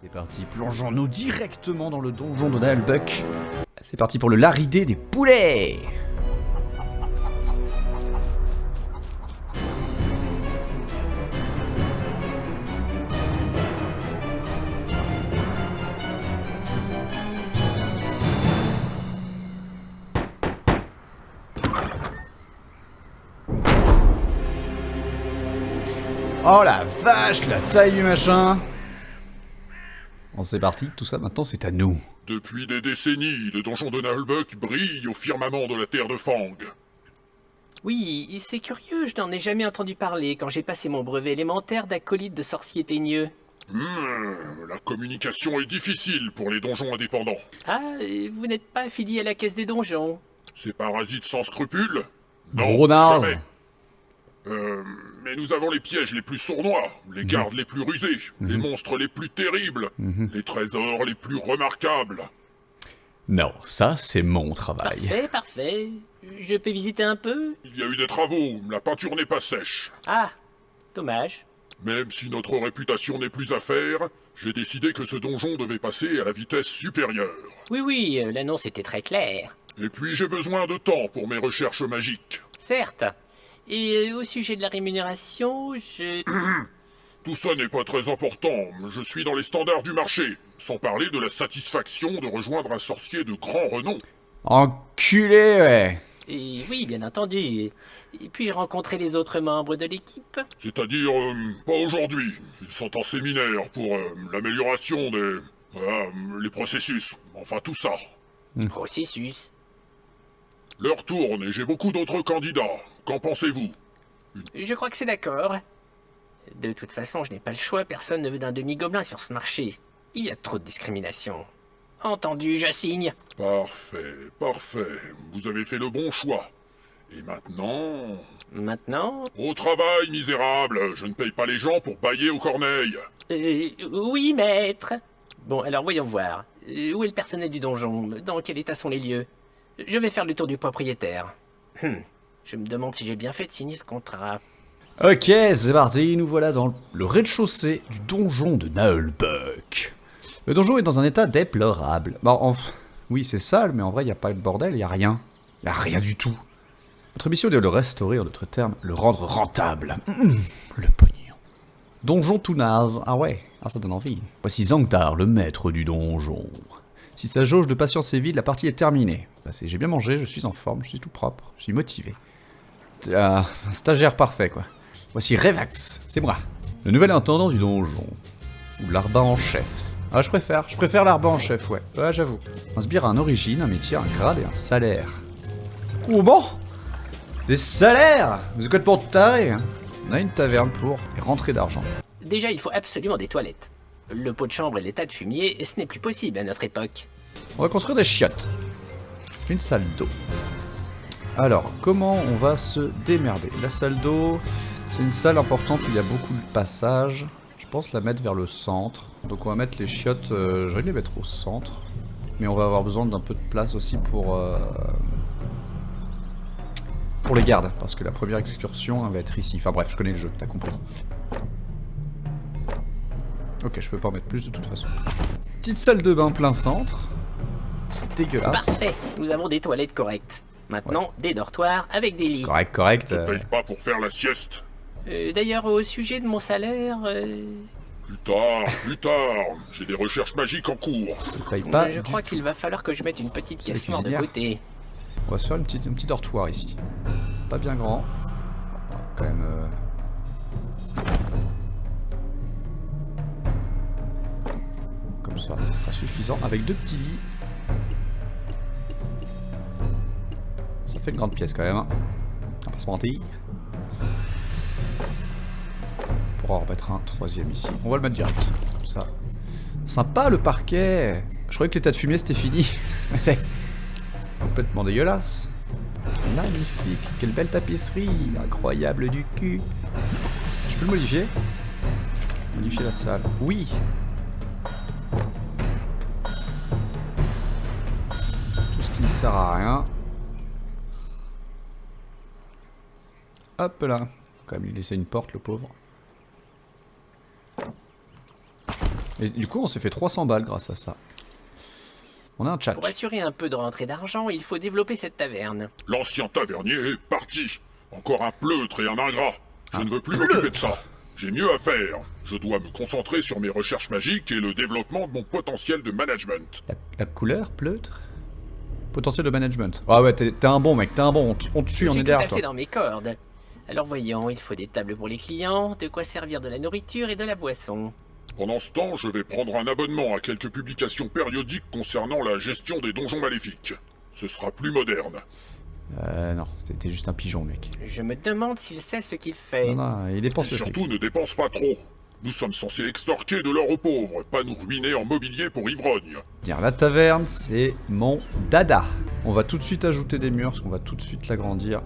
C'est parti, plongeons-nous directement dans le donjon de Nullbuck. C'est parti pour le laridé des poulets. Oh la vache, la taille du machin. Bon, c'est parti, tout ça maintenant c'est à nous. Depuis des décennies, le donjon de Nullbuck brille au firmament de la terre de Fang. Oui, c'est curieux, je n'en ai jamais entendu parler quand j'ai passé mon brevet élémentaire d'acolyte de sorcier teigneux. La communication est difficile pour les donjons indépendants. Ah, vous n'êtes pas affilié à la caisse des donjons? Ces parasites sans scrupules? Gros naze. jamais. Mais nous avons les pièges les plus sournois, les gardes les plus rusés, les monstres les plus terribles, les trésors les plus remarquables. Non, ça c'est mon travail. Parfait, parfait. Je peux visiter un peu? Il y a eu des travaux, la peinture n'est pas sèche. Ah, dommage. Même si notre réputation n'est plus à faire, j'ai décidé que ce donjon devait passer à la vitesse supérieure. Oui, l'annonce était très claire. Et puis j'ai besoin de temps pour mes recherches magiques. Certes. Et au sujet de la rémunération, je... Tout ça n'est pas très important, je suis dans les standards du marché, sans parler de la satisfaction de rejoindre un sorcier de grand renom. Enculé, ouais. Et oui, bien entendu. Et puis-je rencontrer les autres membres de l'équipe? C'est-à-dire, pas aujourd'hui. Ils sont en séminaire pour l'amélioration des... les processus, enfin tout ça. Processus. L'heure tourne et j'ai beaucoup d'autres candidats. Qu'en pensez-vous? Je crois que c'est d'accord. De toute façon, je n'ai pas le choix, personne ne veut d'un demi-gobelin sur ce marché. Il y a trop de discrimination. Entendu, je signe. Parfait, parfait. Vous avez fait le bon choix. Et maintenant... Maintenant? Au travail, misérable. Je ne paye pas les gens pour bailler aux corneilles. Oui, maître. Bon, alors voyons voir. Où est le personnel du donjon? Dans quel état sont les lieux? Je vais faire le tour du propriétaire. Je me demande si j'ai bien fait de signer ce contrat. Ok, c'est parti, nous voilà dans le rez-de-chaussée du donjon de Nullbuck. Le donjon est dans un état déplorable. Bon, oui, c'est sale, mais en vrai, il n'y a pas de bordel, il n'y a rien. Il n'y a rien du tout. Notre mission est de le restaurer, en d'autres termes, le rendre rentable. Le pognon. Donjon tout naze. Ah ouais, ça donne envie. Voici Zangtar, le maître du donjon. Si sa jauge de patience est vide, la partie est terminée. Bah, j'ai bien mangé, je suis en forme, je suis tout propre, je suis motivé. Un stagiaire parfait, quoi. Voici Revax, c'est moi. Le nouvel intendant du donjon. Ou l'arbin en chef. Ah, je préfère l'arbin en chef, ouais. Ouais, j'avoue. Un sbire a un origine, un métier, un grade et un salaire. Comment? Des salaires? Vous êtes quoi de pour taré? On a une taverne pour les rentrées d'argent. Déjà, il faut absolument des toilettes. Le pot de chambre et les tas de fumier, ce n'est plus possible à notre époque. On va construire des chiottes. Une salle d'eau. Alors, comment on va se démerder? La salle d'eau, c'est une salle importante où il y a beaucoup de passages. Je pense la mettre vers le centre. Donc on va mettre les chiottes, je vais les mettre au centre. Mais on va avoir besoin d'un peu de place aussi pour les gardes. Parce que la première excursion, elle va être ici. Enfin bref, je connais le jeu, t'as compris. Ok, je peux pas en mettre plus de toute façon. Petite salle de bain plein centre. C'est dégueulasse. Parfait, nous avons des toilettes correctes. Maintenant, des dortoirs avec des lits. Correct. Je ne paye pas pour faire la sieste. D'ailleurs, au sujet de mon salaire... Plus tard. J'ai des recherches magiques en cours. Je paye pas. je crois qu'il va falloir que je mette une petite C'est pièce la noire de cuisinière. côté. On va se faire un petit dortoir ici. Pas bien grand. Quand même... Comme ça sera suffisant. Avec deux petits lits. Ça fait une grande pièce quand même. Hein. On va pas se mentir. On pourra en remettre un troisième ici. On va le mettre direct. Comme ça. Sympa le parquet. Je croyais que l'état de fumier c'était fini. Mais c'est complètement dégueulasse. Magnifique. Quelle belle tapisserie. Incroyable du cul. Je peux le modifier? Modifier la salle. Oui. Tout ce qui ne sert à rien. Hop là. Quand même lui laisser une porte, le pauvre. Et du coup, on s'est fait 300 balles grâce à ça. On a un chat. Pour assurer un peu de rentrée d'argent, il faut développer cette taverne. L'ancien tavernier est parti. Encore un pleutre et un ingrat. Je ne veux plus m'occuper de ça. J'ai mieux à faire. Je dois me concentrer sur mes recherches magiques et le développement de mon potentiel de management. La couleur, pleutre. Potentiel de management. Ah ouais, t'es un bon mec, t'es un bon. On te suit, on est derrière tout à toi. fait dans mes cordes. Alors voyons, il faut des tables pour les clients, de quoi servir de la nourriture et de la boisson. Pendant ce temps, je vais prendre un abonnement à quelques publications périodiques concernant la gestion des donjons maléfiques. Ce sera plus moderne. Non, c'était juste un pigeon, mec. Je me demande s'il sait ce qu'il fait. Non, il dépense Et le surtout, fric. ne dépense pas trop. Nous sommes censés extorquer de l'or aux pauvres, pas nous ruiner en mobilier pour ivrogne. Bien, la taverne, c'est mon dada. On va tout de suite ajouter des murs, parce qu'on va tout de suite l'agrandir.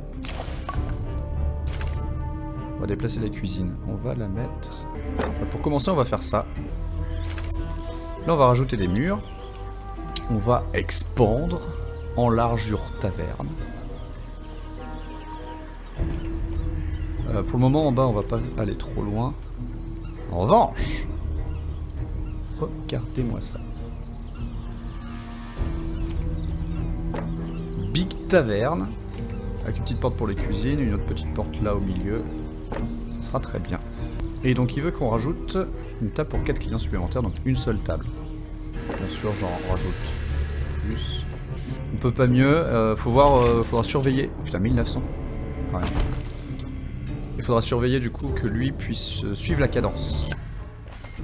On va déplacer la cuisine. On va la mettre... Pour commencer, on va faire ça. Là, on va rajouter des murs. On va expandre en largeur taverne. Pour le moment, en bas, on va pas aller trop loin. En revanche, regardez-moi ça. Big taverne, avec une petite porte pour les cuisines, une autre petite porte là au milieu. Ça sera très bien. Et donc il veut qu'on rajoute une table pour 4 clients supplémentaires, donc une seule table. Bien sûr, j'en rajoute plus. On peut pas mieux, faudra surveiller. Oh, putain, 1900. Quand même. Il faudra surveiller du coup que lui puisse suivre la cadence.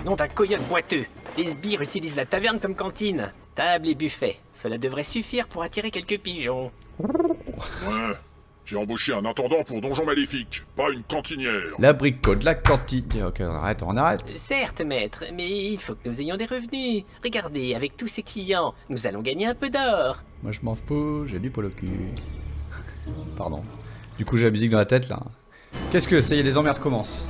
Nom d'un coyote boiteux. Les sbires utilisent la taverne comme cantine. Table et buffet. Cela devrait suffire pour attirer quelques pigeons. Ouais, j'ai embauché un intendant pour donjons maléfiques, pas une cantinière. L'abricot de la cantine. Ok, on arrête. Certes, maître, mais il faut que nous ayons des revenus. Regardez, avec tous ces clients, nous allons gagner un peu d'or. Moi je m'en fous, j'ai du polo cul. Pardon. Du coup j'ai la musique dans la tête là. Qu'est-ce que c'est? Les emmerdes commencent.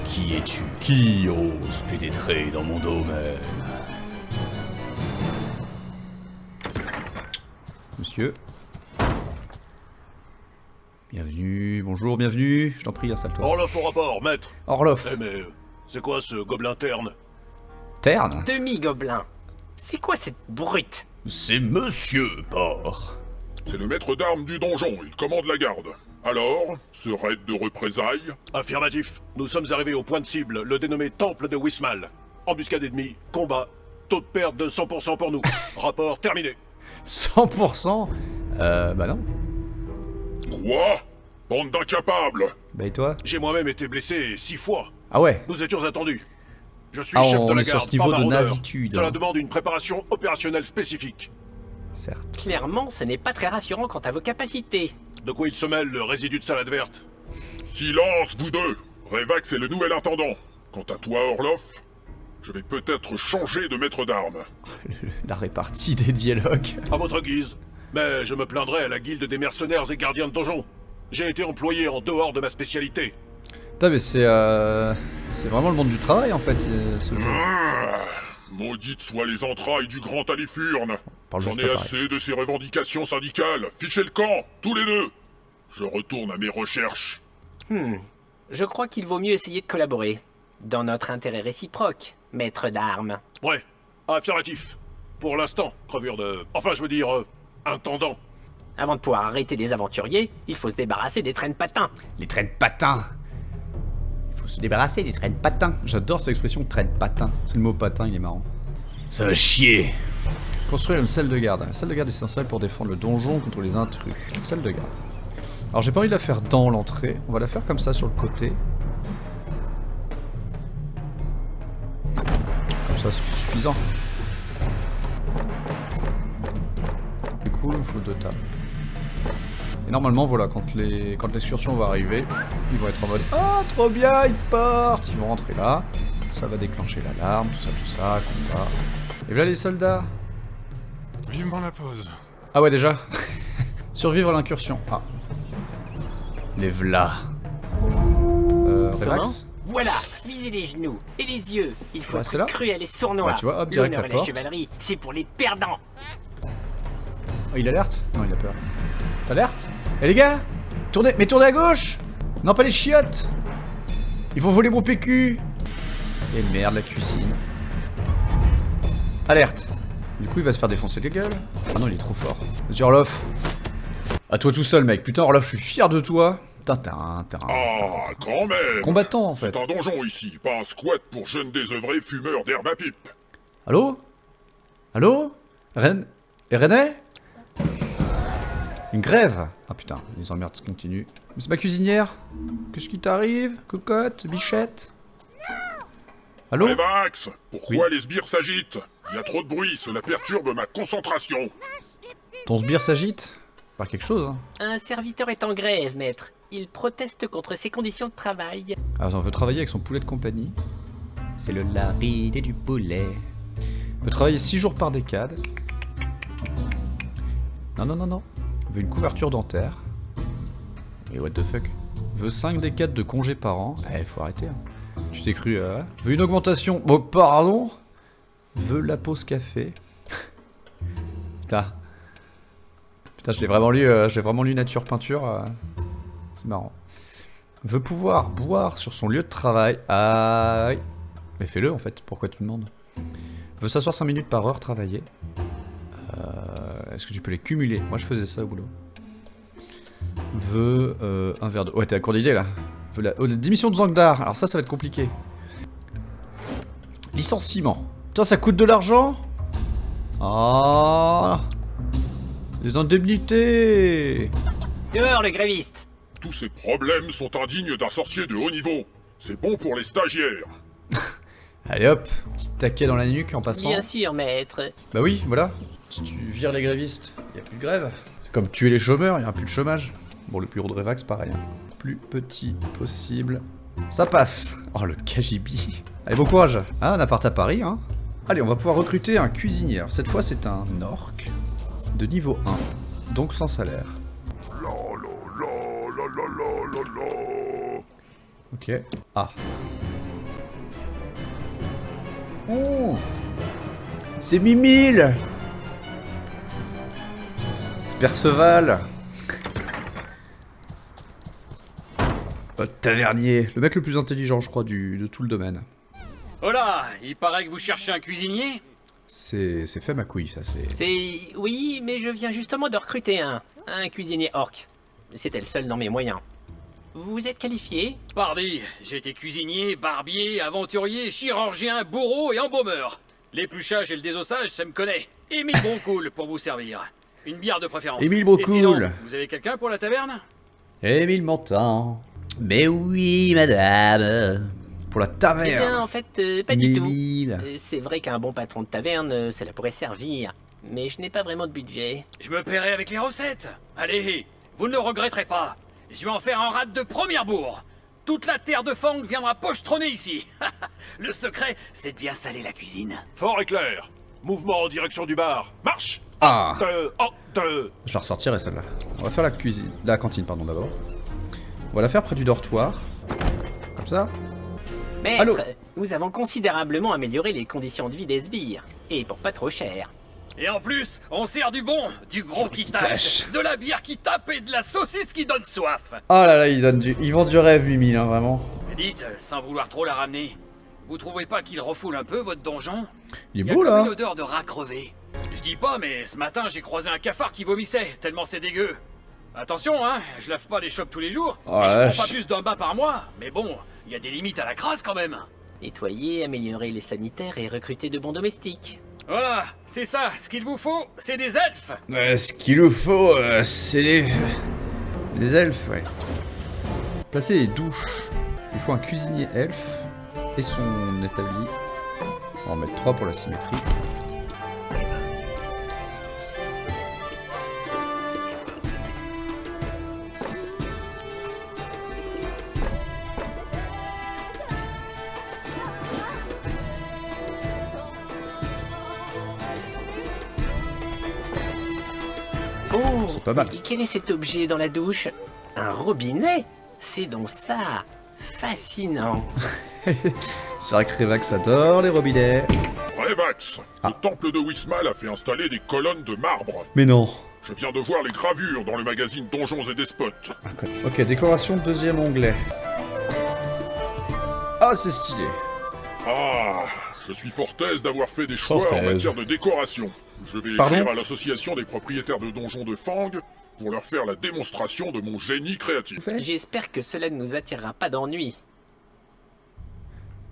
Qui es-tu? Qui ose pénétrer dans mon domaine? Monsieur. Bienvenue, bonjour, bienvenue. Je t'en prie, installe-toi. Orloff au rapport, maître. Orloff. Eh mais, c'est quoi ce gobelin terne? Terne? Demi-gobelin. C'est quoi cette brute? C'est Monsieur Porc. C'est le maître d'armes du donjon, il commande la garde. Alors, ce raid de représailles? Affirmatif. Nous sommes arrivés au point de cible, le dénommé Temple de Wismal. Embuscade ennemie, combat, taux de perte de 100% pour nous. Rapport terminé. 100%? Bah non. Quoi? Bande d'incapables! Bah et toi? J'ai moi-même été blessé 6 fois. Ah ouais. Nous étions attendus. Je suis Ah, chef de on la est sur garde, ce niveau pas de maraudeur. nazitude. Cela demande une préparation opérationnelle spécifique. Certes. Clairement, ce n'est pas très rassurant quant à vos capacités. De quoi il se mêle, le résidu de salade verte? Silence, vous deux! Revax est le nouvel intendant. Quant à toi, Orloff, je vais peut-être changer de maître d'armes. La répartie des dialogues. À votre guise. Mais je me plaindrai à la guilde des mercenaires et gardiens de donjon. J'ai été employé en dehors de ma spécialité. Putain, mais c'est vraiment le monde du travail en fait, ce jeu. Maudites soient les entrailles du grand Alifurne. Parle J'en juste ai pas pareil. assez de ces revendications syndicales. Fichez le camp, tous les deux. Je retourne à mes recherches. Je crois qu'il vaut mieux essayer de collaborer. Dans notre intérêt réciproque, maître d'armes. Ouais, affirmatif. Pour l'instant, crevure de... Enfin, je veux dire, intendant. Avant de pouvoir arrêter des aventuriers, il faut se débarrasser des traînes patins. Les traînes patins. Il faut se débarrasser des traînes patins. J'adore cette expression traîne patin. C'est le mot patin, il est marrant. Ça va chier. Construire une salle de garde. La salle de garde est essentielle pour défendre le donjon contre les intrus. Une salle de garde. Alors j'ai pas envie de la faire dans l'entrée. On va la faire comme ça sur le côté. Comme ça c'est suffisant. Du coup il me faut 2 tables. Et normalement voilà, quand l'excursion va arriver, ils vont être en mode ah trop bien, ils partent. Ils vont rentrer là. Ça va déclencher l'alarme, tout ça, combat. Et voilà les soldats. Vivement la pause. Ah ouais déjà. Survivre à l'incursion. Ah. Les v'là. Relax. Voilà, visez les genoux et les yeux. Il faut Restez être là. cruel et sournois. Ouais, tu vois, hop, direct L'honneur la et la porte. chevalerie, c'est pour les perdants. Oh, il alerte? Non, il a peur. T'alertes? Eh les gars, tournez à gauche. Non, pas les chiottes. Ils vont voler mon PQ. Et merde, la cuisine. Alerte. Du coup, il va se faire défoncer les gueules. Ah non, il est trop fort. Vas-y, Orloff. À toi tout seul, mec. Putain, Orloff, je suis fier de toi. Putain, t'es un Ah, quand même. combattant, en fait. C'est un donjon ici, pas un squat pour jeunes désœuvrés fumeurs d'herbe à pipe. Allô? Allô? Et René? Une grève? Ah putain, les emmerdes continuent. Mais c'est ma cuisinière? Qu'est-ce qui t'arrive? Cocotte? Bichette? Allô? Revax, pourquoi Oui. les sbires s'agitent? Il y a trop de bruit, cela perturbe ma concentration. Ton sbire s'agite? Pas quelque chose, hein. Un serviteur est en grève, maître. Il proteste contre ses conditions de travail. Alors, on veut travailler avec son poulet de compagnie. C'est le laride du poulet. On veut travailler 6 jours par décade. Non. On veut une couverture dentaire. Et what the fuck? On veut 5 décades de congés par an. Eh, faut arrêter. Hein. Tu t'es cru, veut une augmentation. Bon, pardon. Veut la pause café. Putain. Putain, je l'ai vraiment lu nature peinture. C'est marrant. Veut pouvoir boire sur son lieu de travail. Ah oui. Mais fais-le en fait, pourquoi tu demandes? Veut s'asseoir 5 minutes par heure travailler. Est-ce que tu peux les cumuler? Moi je faisais ça au boulot. Veut un verre d'eau. Ouais, t'es à court d'idée là. Veut la démission de Zangdar. Alors ça va être compliqué. Licenciement. Putain, ça coûte de l'argent. Ah. Les indemnités. Dehors, le gréviste. Tous ces problèmes sont indignes d'un sorcier de haut niveau. C'est bon pour les stagiaires. Allez hop, petit taquet dans la nuque en passant. Bien sûr, maître. Bah oui, voilà. Si tu vires les grévistes, y a plus de grève. C'est comme tuer les chômeurs, y a plus de chômage. Bon, le bureau de Revax, pareil. Hein. Plus petit possible. Ça passe. Oh, le KGB. Allez, bon courage. Ah, un appart à Paris, hein. Allez, on va pouvoir recruter un cuisinier. Alors, cette fois, c'est un orc de niveau 1, donc sans salaire. Ok. Ah. Oh, c'est Mimile. C'est Perceval. Tavernier, le mec le plus intelligent, je crois, de tout le domaine. Oh là, il paraît que vous cherchez un cuisinier? C'est fait ma couille, ça, c'est... C'est... Oui, mais je viens justement de recruter un cuisinier orc. C'était le seul dans mes moyens. Vous êtes qualifié? Pardi, j'ai été cuisinier, barbier, aventurier, chirurgien, bourreau et embaumeur. L'épluchage et le désossage, ça me connaît. Émile Broncoul pour vous servir. Une bière de préférence. Émile Et Broncoul. sinon, vous avez quelqu'un pour la taverne? Émile Montan. Mais oui, madame. Pour la Eh bien, taverne. en fait, pas du tout. Émile. C'est vrai qu'un bon patron de taverne, cela pourrait servir. Mais je n'ai pas vraiment de budget. Je me paierai avec les recettes. Allez, vous ne le regretterez pas. Je vais en faire un rade de première bourre. Toute la terre de Fang viendra pochetronner ici. Le secret, c'est de bien saler la cuisine. Fort et clair. Mouvement en direction du bar. Marche. Ah. Deux. Je la ressortirai celle-là. On va faire la cuisine, la cantine pardon d'abord. On va la faire près du dortoir. Comme ça. Maître, Allô? nous avons considérablement amélioré les conditions de vie des sbires. Et pour pas trop cher. Et en plus, on sert du bon, du gros qui tâche, de la bière qui tape et de la saucisse qui donne soif. Oh là là, ils vendent du rêve 8000 hein, vraiment. Dites, sans vouloir trop la ramener, vous trouvez pas qu'il refoule un peu votre donjon? Il est Il y a beau comme là. une odeur de rat crevé. Je dis pas, mais ce matin j'ai croisé un cafard qui vomissait, tellement c'est dégueu. Attention, hein, je lave pas les chopes tous les jours, Oh et la je prends vache. pas plus d'un bain par mois, mais bon, il y a des limites à la crasse quand même. Nettoyer, améliorer les sanitaires et recruter de bons domestiques. Voilà, c'est ça, ce qu'il vous faut, c'est des elfes. Ce qu'il nous faut, c'est des elfes, ouais. Placer les douches. Il faut un cuisinier elfe et son établi. On va en mettre 3 pour la symétrie. Oh, C'est pas mal. et quel est cet objet dans la douche? Un robinet? C'est donc ça. Fascinant. C'est vrai que Revax adore les robinets. Revax, le temple de Wismal a fait installer des colonnes de marbre. Mais non. Je viens de voir les gravures dans le magazine Donjons et Despotes. Ok, décoration, deuxième onglet. Ah, c'est stylé. Ah, je suis fort aise d'avoir fait des choix Fort en aise. matière de décoration. Je vais Pardon écrire à l'association des propriétaires de donjons de Fang pour leur faire la démonstration de mon génie créatif. J'espère que cela ne nous attirera pas d'ennui.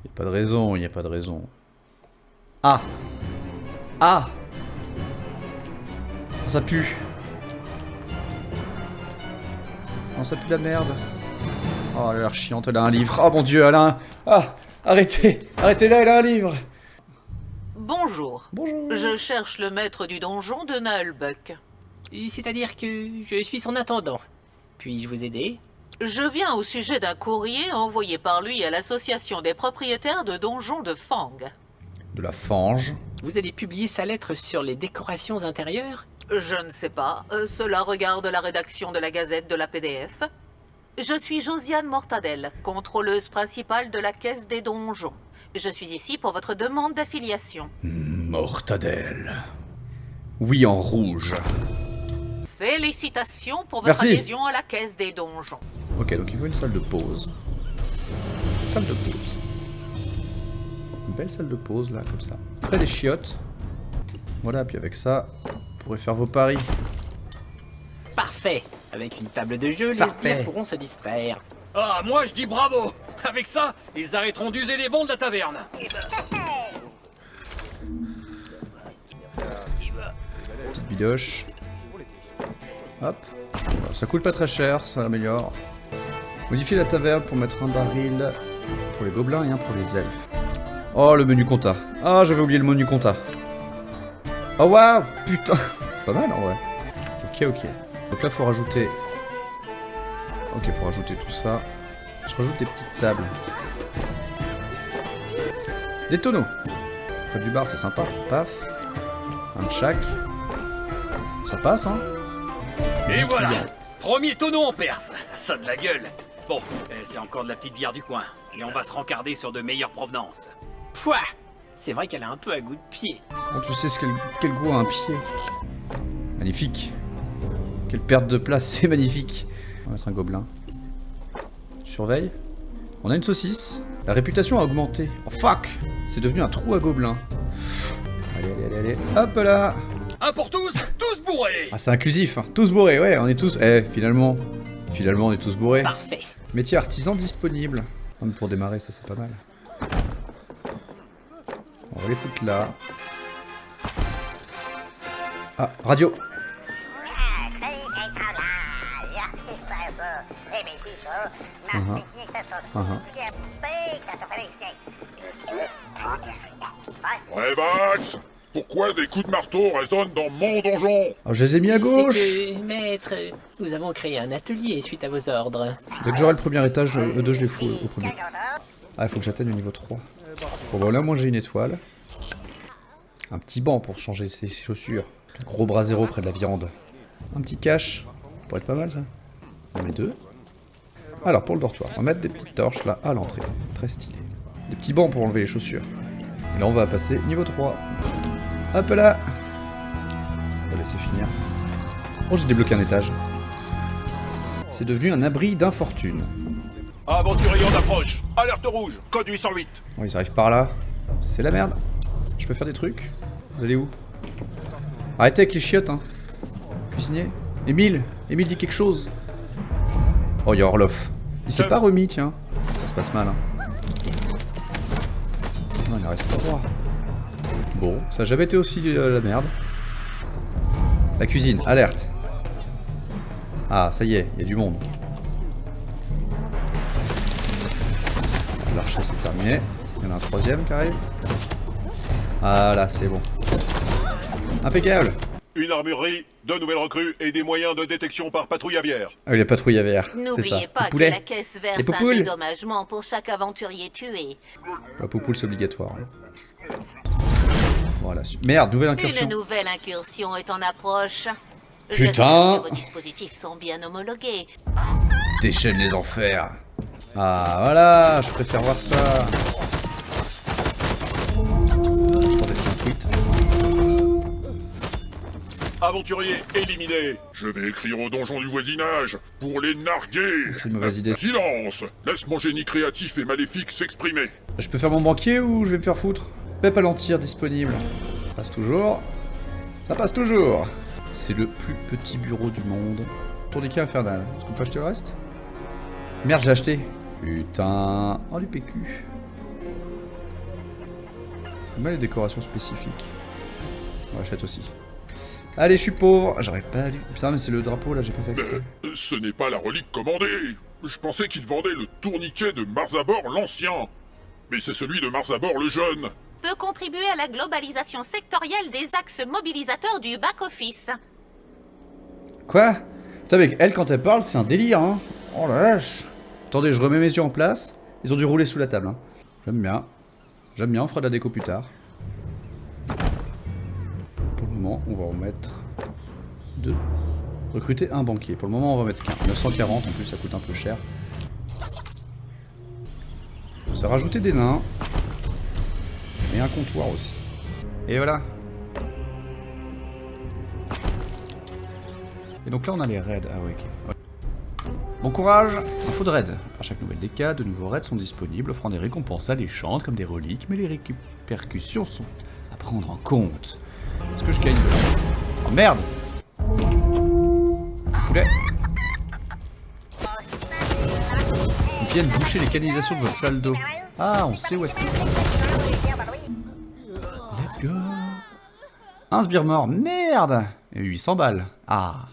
Y a pas de raison, y a pas de raison. Ah. Ah. Oh, ça pue. Non, ça pue la merde. Oh, elle a l'air chiante, elle a un livre. Oh mon dieu, elle a un... Ah, arrêtez. Arrêtez-la, elle a un livre. Bonjour. Bonjour. Je cherche le maître du donjon de Nullbuck. C'est-à-dire que je suis son intendant. Puis-je vous aider? Je viens au sujet d'un courrier envoyé par lui à l'association des propriétaires de donjons de Fang. De la fange. Vous allez publier sa lettre sur les décorations intérieures? Je ne sais pas, cela regarde la rédaction de la Gazette de la PDF. Je suis Josiane Mortadelle, contrôleuse principale de la Caisse des donjons. Je suis ici pour votre demande d'affiliation. Mortadelle. Oui, en rouge. Félicitations pour votre Merci. adhésion à la Caisse des donjons. Ok, donc il faut une salle de pause. Salle de pause. Une belle salle de pause, là, comme ça. Près des chiottes. Voilà, puis avec ça, vous pourrez faire vos paris. Parfait. Avec une table de jeu, les Parfait. sbires pourront se distraire. Ah, moi je dis bravo. Avec ça, ils arrêteront d'user les bons de la taverne. Petite bidoche. Hop. Alors, ça coûte pas très cher, ça améliore. Modifier la taverne pour mettre un baril pour les gobelins et un pour les elfes. Oh, le menu compta. Ah, j'avais oublié le menu compta. Oh, waouh, putain. C'est pas mal, en vrai. Ok, ok. Donc là, faut rajouter... Ok, faut rajouter tout ça. Je rajoute des petites tables. Des tonneaux. Près du bar, c'est sympa. Paf. Un de chaque. Ça passe, hein. Et voilà. Premier tonneau en Perse. Ça a de la gueule. Bon, c'est encore de la petite bière du coin. Et on va se rencarder sur de meilleures provenances. Pouah! C'est vrai qu'elle a un peu à goût de pied. Oh, tu sais quel goût a un pied. Magnifique. Quelle perte de place, c'est magnifique. On va mettre un gobelin. Surveille. On a une saucisse. La réputation a augmenté. Oh fuck! C'est devenu un trou à gobelins. Allez, allez, allez, allez. Hop là! Un pour tous, tous bourrés. Ah, c'est inclusif, hein. Tous bourrés, ouais, on est tous... Finalement, on est tous bourrés. Parfait. Métier artisan disponible. Ah, mais pour démarrer, ça c'est pas mal. On va les foutre là. Ah, radio. Ouais, Vax, pourquoi des coups de marteau résonnent dans mon donjon? Oh, je les ai mis à gauche. C'est que, maître, nous avons créé un atelier suite à vos ordres. Dès que j'aurai le premier étage, eux deux je les fous au premier. Ah, il faut que j'atteigne le niveau 3. Bon, bah là, moi j'ai une étoile. Un petit banc pour changer ses chaussures. Un gros brasero près de la viande. Un petit cache. Ça pourrait être pas mal ça. On met deux. Alors, pour le dortoir, on va mettre des petites torches là à l'entrée. Très stylé. Des petits bancs pour enlever les chaussures. Et là, on va passer niveau 3. Hop là. On va laisser finir. Oh, j'ai débloqué un étage. C'est devenu un abri d'infortune. Aventurier en approche. Alerte rouge. Code 808. Bon, ils arrivent par là. C'est la merde. Je peux faire des trucs? Vous allez où? Arrêtez avec les chiottes, hein. Cuisinier. Émile dit quelque chose. Oh, il y a Orloff. Il s'est pas remis, tiens. Ça se passe mal, hein. Non, il en reste 3. Bon, ça a jamais été aussi la merde. La cuisine, alerte. Ah, ça y est, il y a du monde. L'archer, c'est terminé. Il y en a un troisième qui arrive. Ah là, c'est bon. Impeccable. Une armurerie, 2 nouvelles recrues et des moyens de détection par patrouille aviaire. Ah oui, la patrouille aviaire, c'est ça. N'oubliez pas que Poulet. la caisse Les verse un poupoules. dédommagement pour chaque aventurier tué. La poupoule, c'est obligatoire. hein. Voilà. Merde, nouvelle incursion. Une nouvelle incursion est en approche. Putain. J'espère que vos dispositifs sont bien homologués. Déchaîne les enfers. Ah, voilà, je préfère voir ça. Attendez, je tweet. Aventurier éliminé. Je vais écrire au donjon du voisinage pour les narguer. C'est une mauvaise idée. Silence. Laisse mon génie créatif et maléfique s'exprimer. Je peux faire mon banquier ou je vais me faire foutre? Pep à l'entier disponible. Ça passe toujours. Ça passe toujours. C'est le plus petit bureau du monde. Tourniquet infernal. Est-ce qu'on peut acheter le reste? Merde, j'ai acheté. Putain. Oh, du PQ. Mal les décorations spécifiques. On l'achète aussi. Allez, je suis pauvre. J'aurais pas lu. Putain, mais c'est le drapeau là, j'ai pas fait exprès. Ce n'est pas la relique commandée. Je pensais qu'il vendait le tourniquet de Marzabor l'Ancien. Mais c'est celui de Marzabor le Jeune. Peut contribuer à la globalisation sectorielle des axes mobilisateurs du back-office. Quoi? Putain, mec, elle, quand elle parle, c'est un délire, hein. Oh la vache. Attendez, je remets mes yeux en place. Ils ont dû rouler sous la table, hein. J'aime bien. J'aime bien, on fera de la déco plus tard. Pour le moment, on va en mettre 2. Recruter un banquier. Pour le moment, on va mettre 940, en plus ça coûte un peu cher. Ça va rajouter des nains. Et un comptoir aussi. Et voilà. Et donc là, on a les raids. Ah ouais, ok. Ouais. Bon courage. Info de raid. À chaque nouvelle déca, de nouveaux raids sont disponibles, offrant des récompenses alléchantes comme des reliques, mais les répercussions sont à prendre en compte. Est-ce que je gagne de l'argent? Oh merde! Poulet! Ils viennent boucher les canalisations de votre salle d'eau. Ah, on sait où est-ce que... Let's go! Un sbire mort, merde! Et 800 balles. Ah!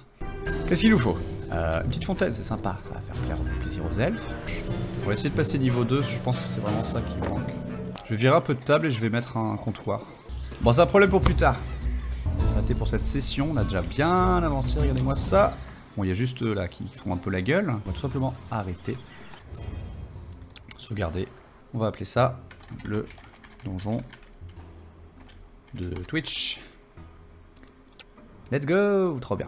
Qu'est-ce qu'il nous faut? Une petite fontaine, c'est sympa, ça va faire plaisir aux elfes. On va essayer de passer niveau 2, je pense que c'est vraiment ça qui manque. Je vais virer un peu de table et je vais mettre un comptoir. Bon, c'est un problème pour plus tard. On va s'arrêter pour cette session, on a déjà bien avancé, regardez-moi ça. Bon, il y a juste eux là qui font un peu la gueule. On va tout simplement arrêter. Sauvegarder. On va appeler ça le donjon de Twitch. Let's go! Trop bien.